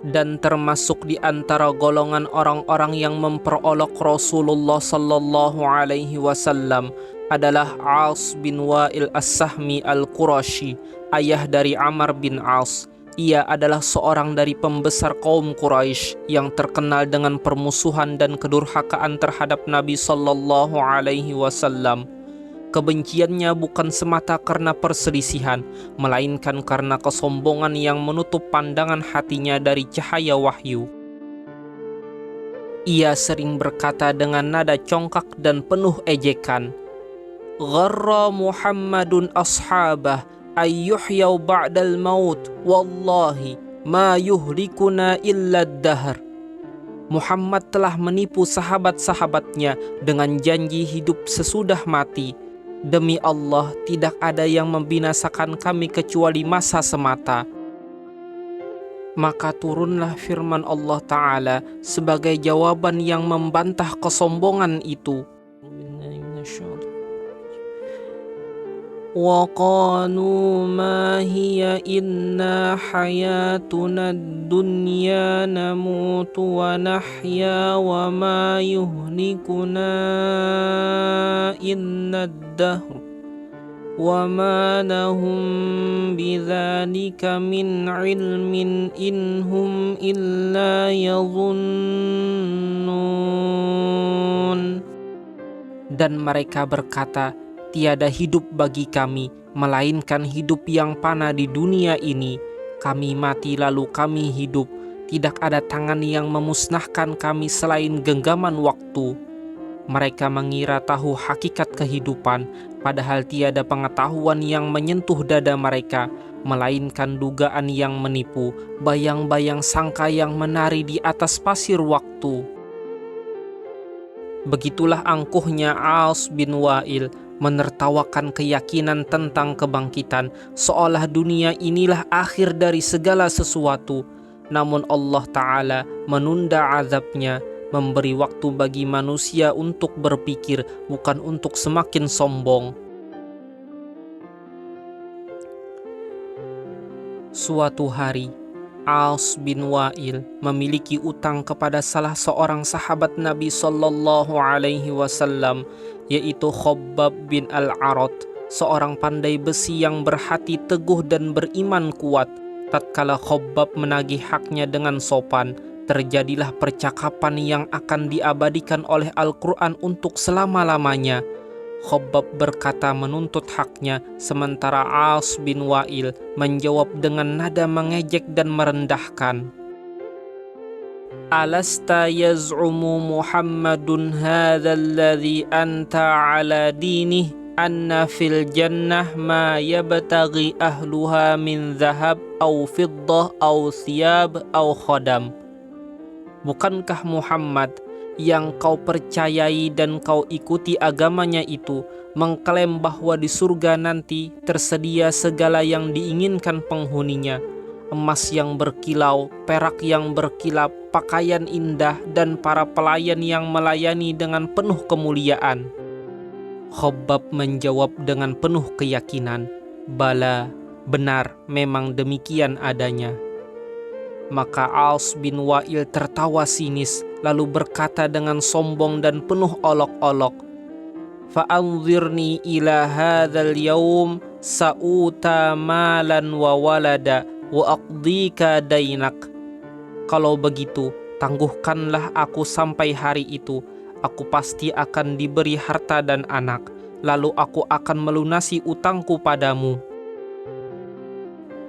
Dan termasuk di antara golongan orang-orang yang memperolok Rasulullah sallallahu alaihi wasallam adalah As bin Wa'il As-Sahmi Al-Qurashi, ayah dari Amr bin As. Ia adalah seorang dari pembesar kaum Quraisy yang terkenal dengan permusuhan dan kedurhakaan terhadap Nabi sallallahu alaihi wasallam. Kebenciannya bukan semata karena perselisihan, melainkan karena kesombongan yang menutup pandangan hatinya dari cahaya wahyu. Ia sering berkata dengan nada congkak dan penuh ejekan, "Gharra Muhammadun ashabah ayyuhyau ba'dal maut, wallahi ma yuhlikuna illa ad-dahr." Muhammad telah menipu sahabat-sahabatnya dengan janji hidup sesudah mati. Demi Allah, tidak ada yang membinasakan kami kecuali masa semata. Maka turunlah firman Allah Ta'ala sebagai jawaban yang membantah kesombongan itu. وَقَالُوا مَا هِيَ إِلَّا حَيَاتُنَا الدُّنْيَا نَمُوتُ وَنَحْيَا وَمَا يُهْلِكُنَا إِلَّا الدَّهْرُ وَمَا لَهُم بِذَلِكَ مِنْ عِلْمٍ إِنْ هُمْ إِلَّا يَظُنُّونَ. Dan mereka berkata, tiada hidup bagi kami, melainkan hidup yang fana di dunia ini. Kami mati lalu kami hidup. Tidak ada tangan yang memusnahkan kami selain genggaman waktu. Mereka mengira tahu hakikat kehidupan, padahal tiada pengetahuan yang menyentuh dada mereka, melainkan dugaan yang menipu, bayang-bayang sangka yang menari di atas pasir waktu. Begitulah angkuhnya As bin Wa'il menertawakan keyakinan tentang kebangkitan, seolah dunia inilah akhir dari segala sesuatu. Namun Allah Ta'ala menunda azabnya, memberi waktu bagi manusia untuk berpikir, bukan untuk semakin sombong. Suatu hari, As bin Wa'il memiliki utang kepada salah seorang sahabat Nabi sallallahu alaihi wasallam, yaitu Khabbab bin Al-Arat, seorang pandai besi yang berhati teguh dan beriman kuat. Tatkala Khabbab menagih haknya dengan sopan, terjadilah percakapan yang akan diabadikan oleh Al-Quran untuk selama-lamanya. Khabbab berkata menuntut haknya, sementara As bin Wa'il menjawab dengan nada mengejek dan merendahkan. Alasta yaz'umu Muhammadun hadzal ladzi anta ala dinih anna fil jannah ma yabtaghi ahluha min zahab aw fiddah aw thiyab aw khadam. Bukankah Muhammad yang kau percayai dan kau ikuti agamanya itu mengklaim bahwa di surga nanti tersedia segala yang diinginkan penghuninya, emas yang berkilau, perak yang berkilap, pakaian indah, dan para pelayan yang melayani dengan penuh kemuliaan? Khabbab menjawab dengan penuh keyakinan, "Bala, benar, memang demikian adanya." Maka As bin Wa'il tertawa sinis, lalu berkata dengan sombong dan penuh olok-olok, "Fa'anzirni ila hadzal yaum sa'uta malan wa walada wa aqdika dainak." Kalau begitu, tangguhkanlah aku sampai hari itu. Aku pasti akan diberi harta dan anak, lalu aku akan melunasi utangku padamu.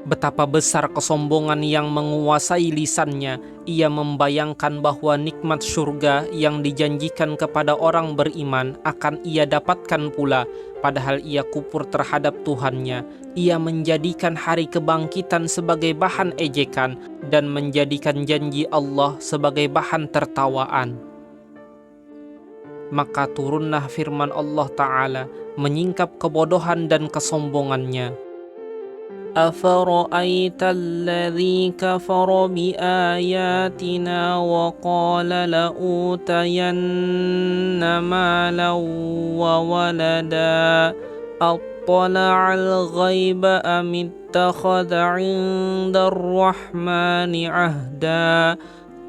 Betapa besar kesombongan yang menguasai lisannya. Ia membayangkan bahwa nikmat surga yang dijanjikan kepada orang beriman akan ia dapatkan pula, padahal ia kufur terhadap Tuhannya. Ia menjadikan hari kebangkitan sebagai bahan ejekan dan menjadikan janji Allah sebagai bahan tertawaan. Maka turunlah firman Allah Ta'ala menyingkap kebodohan dan kesombongannya. أفرأيت الذي كفر بآياتنا وقال لأوتين مالا وولدا أطلع الغيب أم اتخذ عند الرحمن عهدا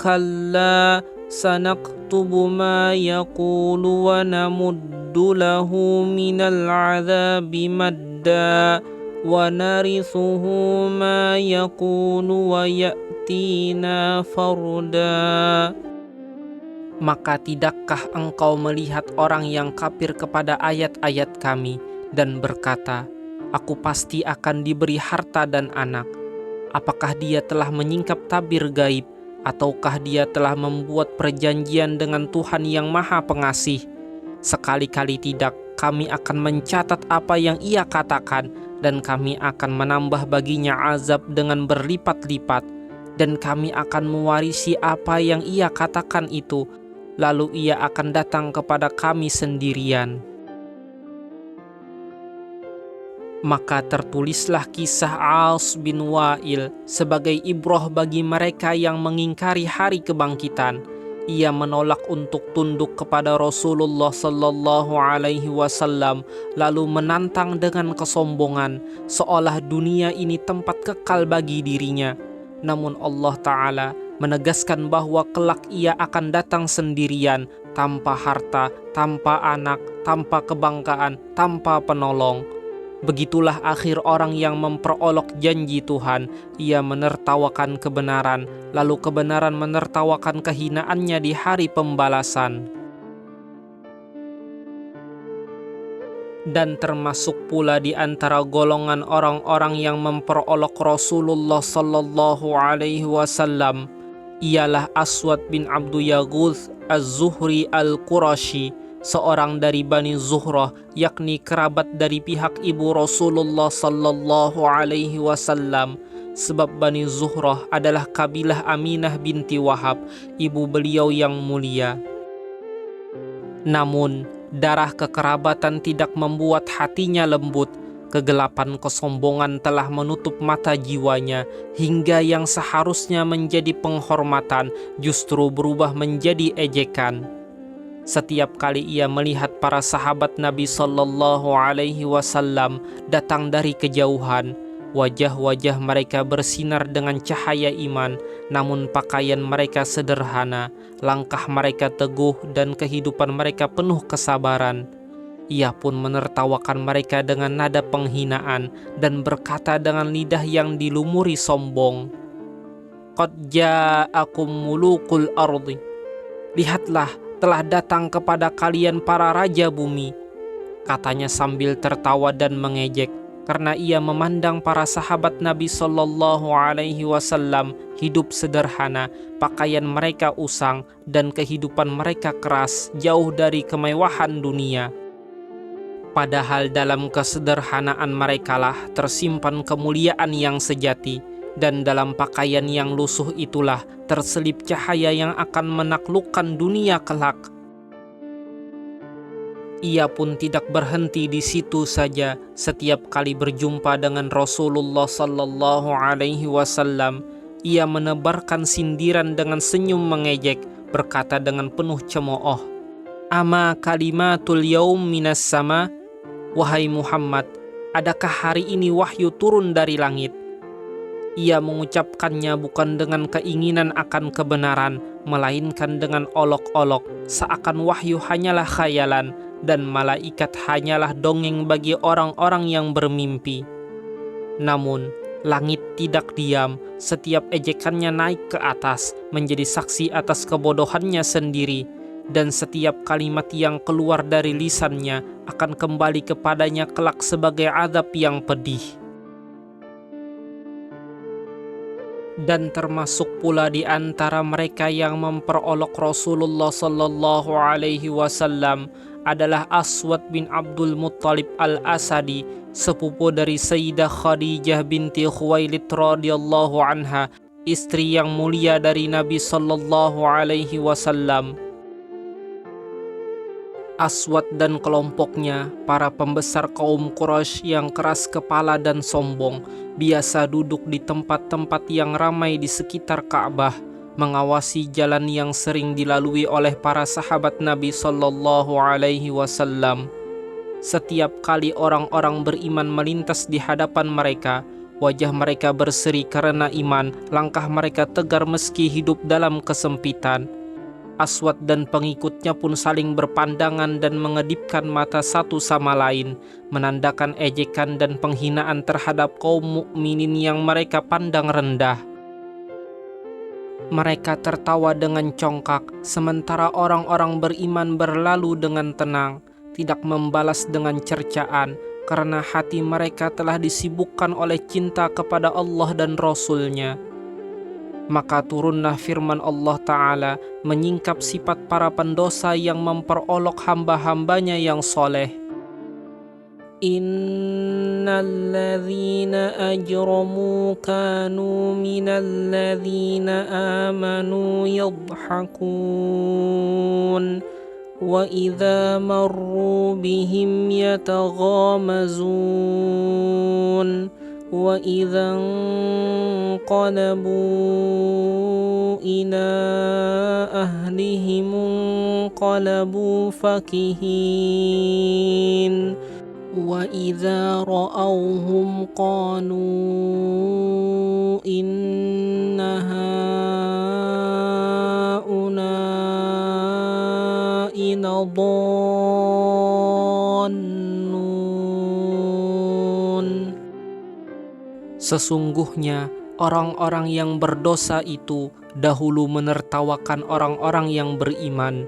كلا سنكتب ما يقول ونمد له من العذاب مدا ونرثه ما يقول ويأتينا فردا. Maka tidakkah engkau melihat orang yang kafir kepada ayat-ayat kami dan berkata, aku pasti akan diberi harta dan anak. Apakah dia telah menyingkap tabir gaib, ataukah dia telah membuat perjanjian dengan Tuhan yang Maha Pengasih? Sekali-kali tidak, kami akan mencatat apa yang ia katakan, dan kami akan menambah baginya azab dengan berlipat-lipat, dan kami akan mewarisi apa yang ia katakan itu, lalu ia akan datang kepada kami sendirian. Maka tertulislah kisah As bin Wa'il sebagai ibrah bagi mereka yang mengingkari hari kebangkitan. Ia menolak untuk tunduk kepada Rasulullah sallallahu alaihi wasallam, lalu menantang dengan kesombongan seolah dunia ini tempat kekal bagi dirinya. Namun Allah Ta'ala menegaskan bahwa kelak ia akan datang sendirian, tanpa harta, tanpa anak, tanpa kebanggaan, tanpa penolong. Begitulah akhir orang yang memperolok janji Tuhan. Ia menertawakan kebenaran, lalu kebenaran menertawakan kehinaannya di hari pembalasan. Dan termasuk pula di antara golongan orang-orang yang memperolok Rasulullah sallallahu alaihi wasallam ialah Aswad bin Abdu Yaghuth Az-Zuhri Al-Qurashi, seorang dari Bani Zuhrah, yakni kerabat dari pihak ibu Rasulullah sallallahu alaihi wasallam. Sebab Bani Zuhrah adalah kabilah Aminah binti Wahab, ibu beliau yang mulia. Namun, darah kekerabatan tidak membuat hatinya lembut. Kegelapan kesombongan telah menutup mata jiwanya, hingga yang seharusnya menjadi penghormatan justru berubah menjadi ejekan. Setiap kali ia melihat para sahabat Nabi sallallahu alaihi wasallam datang dari kejauhan, wajah-wajah mereka bersinar dengan cahaya iman, namun pakaian mereka sederhana, langkah mereka teguh, dan kehidupan mereka penuh kesabaran. Ia pun menertawakan mereka dengan nada penghinaan dan berkata dengan lidah yang dilumuri sombong, "Qad ja'akum mulukul ardi." Lihatlah, telah datang kepada kalian para raja bumi, katanya sambil tertawa dan mengejek, karena ia memandang para sahabat Nabi sallallahu alaihi wasallam hidup sederhana, pakaian mereka usang, dan kehidupan mereka keras, jauh dari kemewahan dunia. Padahal dalam kesederhanaan merekalah tersimpan kemuliaan yang sejati, dan dalam pakaian yang lusuh itulah terselip cahaya yang akan menaklukkan dunia kelak. Ia pun tidak berhenti di situ saja. Setiap kali berjumpa dengan Rasulullah sallallahu alaihi wasallam, ia menebarkan sindiran dengan senyum mengejek, berkata dengan penuh cemooh, "Ama kalimatul yaum minas sama?" Wahai Muhammad, adakah hari ini wahyu turun dari langit? Ia mengucapkannya bukan dengan keinginan akan kebenaran, melainkan dengan olok-olok, seakan wahyu hanyalah khayalan, dan malaikat hanyalah dongeng bagi orang-orang yang bermimpi. Namun, langit tidak diam, setiap ejekannya naik ke atas, menjadi saksi atas kebodohannya sendiri, dan setiap kalimat yang keluar dari lisannya akan kembali kepadanya kelak sebagai azab yang pedih. Dan termasuk pula di antara mereka yang memperolok Rasulullah sallallahu alaihi wasallam adalah Aswad bin Abdul Muttalib al-Asadi, sepupu dari Sayyidah Khadijah binti Khuwailid radhiyallahu anha, istri yang mulia dari Nabi sallallahu alaihi wasallam. Aswad dan kelompoknya, para pembesar kaum Quraisy yang keras kepala dan sombong, biasa duduk di tempat-tempat yang ramai di sekitar Ka'bah, mengawasi jalan yang sering dilalui oleh para sahabat Nabi Shallallahu Alaihi Wasallam. Setiap kali orang-orang beriman melintas di hadapan mereka, wajah mereka berseri karena iman, langkah mereka tegar meski hidup dalam kesempitan. Aswad dan pengikutnya pun saling berpandangan dan mengedipkan mata satu sama lain, menandakan ejekan dan penghinaan terhadap kaum mukminin yang mereka pandang rendah. Mereka tertawa dengan congkak, sementara orang-orang beriman berlalu dengan tenang, tidak membalas dengan cercaan, karena hati mereka telah disibukkan oleh cinta kepada Allah dan Rasul-Nya. Maka turunlah firman Allah Ta'ala menyingkap sifat para pendosa yang memperolok hamba-hambanya yang soleh. Innalladzina ajramu kanu minalladzina amanu yadhakun wa idza marru bihim yataghamazun wa idza qalabu ila ahlihim qalabu fakihin wa idza ra'awhum qalu inna haula'i ladallun. Sesungguhnya orang-orang yang berdosa itu dahulu menertawakan orang-orang yang beriman,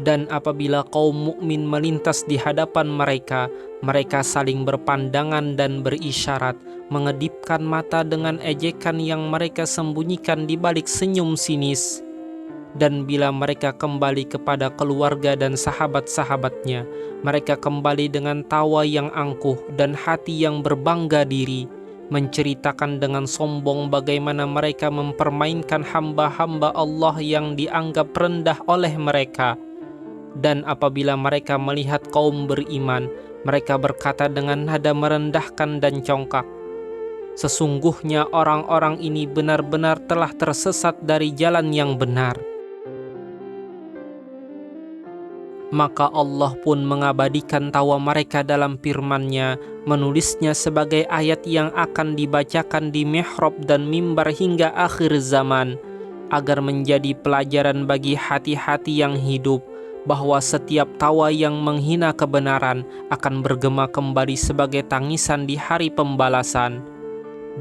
dan apabila kaum mukmin melintas di hadapan mereka, mereka saling berpandangan dan berisyarat, mengedipkan mata dengan ejekan yang mereka sembunyikan di balik senyum sinis. Dan bila mereka kembali kepada keluarga dan sahabat-sahabatnya, mereka kembali dengan tawa yang angkuh dan hati yang berbangga diri, menceritakan dengan sombong bagaimana mereka mempermainkan hamba-hamba Allah yang dianggap rendah oleh mereka. Dan apabila mereka melihat kaum beriman, mereka berkata dengan nada merendahkan dan congkak, sesungguhnya orang-orang ini benar-benar telah tersesat dari jalan yang benar. Maka Allah pun mengabadikan tawa mereka dalam firman-Nya, menulisnya sebagai ayat yang akan dibacakan di mihrab dan mimbar hingga akhir zaman, agar menjadi pelajaran bagi hati-hati yang hidup, bahwa setiap tawa yang menghina kebenaran akan bergema kembali sebagai tangisan di hari pembalasan.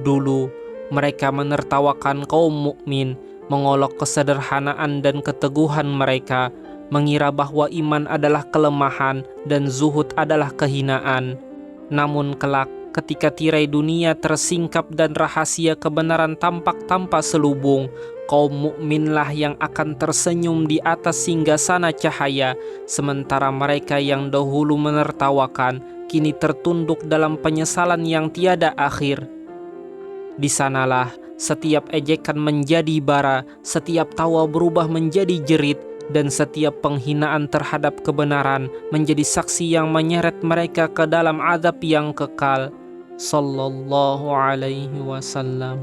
Dulu mereka menertawakan kaum mukmin, mengolok kesederhanaan dan keteguhan mereka, mengira bahwa iman adalah kelemahan dan zuhud adalah kehinaan. Namun kelak ketika tirai dunia tersingkap dan rahasia kebenaran tampak tanpa selubung, kaum mukminlah yang akan tersenyum di atas singgasana cahaya, sementara mereka yang dahulu menertawakan kini tertunduk dalam penyesalan yang tiada akhir. Di sanalah setiap ejekan menjadi bara, setiap tawa berubah menjadi jerit, dan setiap penghinaan terhadap kebenaran menjadi saksi yang menyeret mereka ke dalam azab yang kekal. Sallallahu alaihi wasallam.